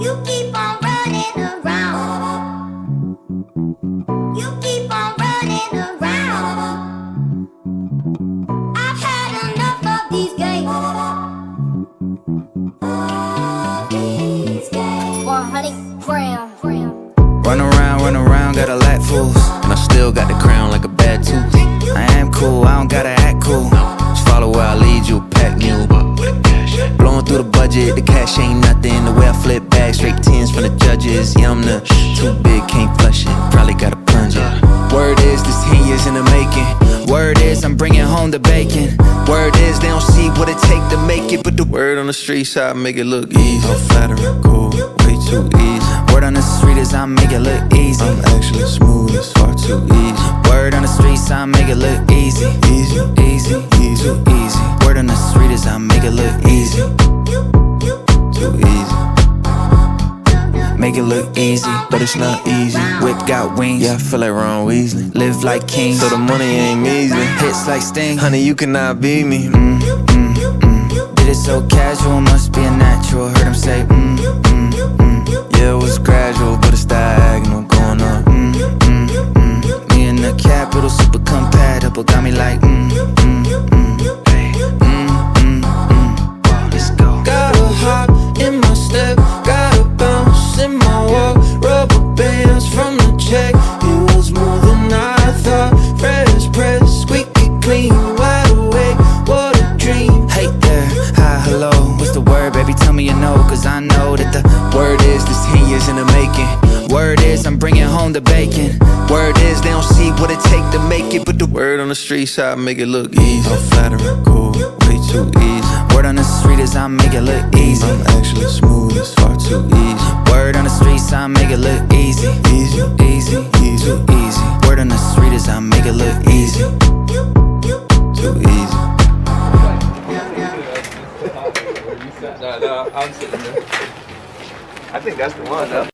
You keep on running around. You keep on running around. I've had enough of these games. These games. 100 grams. Run around, got a lot fools, and I still got the crown like a bad tooth. I am cool, I don't gotta act cool. Just follow where I lead you, pack mule. Blowing through the budget, the cash ain't nothing. The way I flip back, straight tens from the judges. Yeah, I'm the too big, can't flush it. Probably gotta plunge it. Word is, this 10 years in the making. Word is, I'm bringing home the bacon. Word is, they don't see what it take to make it, but the word on the streets, I make it look easy. I'm flattering, cool, way too easy. Word on the street is I make it look easy. I'm actually smooth, it's far too easy. Word on the streets, I make it look easy. Easy, easy, easy, too easy. Word on the street is I make it look easy. Too easy. Make it look easy, but it's not easy. Whip got wings, yeah, I feel like Ron Weasley. Live like kings, so the money ain't measly. Hits like Sting, honey, you cannot beat me. Did it so casual, must be a natural. Heard him say, yeah, it was gradual, but it's diagonal, going up. Me and the capital, super compatible. Got me like, let's go. Gotta hop in my step, gotta bounce in my walk. Rubber bands from the check, it was more than I thought. Fresh press, squeaky clean, wide awake, what a dream. Hey there, hi, hello, what's the word, baby? Tell me you know, cause I know that the word is this 10 years in the making. Word is, I'm bringing home the bacon. Word is, they don't see what it take to make it, but the word on the streets, I make it look easy. I'm flattering, cool, way too easy. Word on the street is I make it look easy. I'm actually smooth, it's far too easy. Word on the streets, I make it look easy. Easy, easy, easy, too easy. Word on the street is I make it look easy. Too easy. No, I'm sitting there. I think that's the one, though.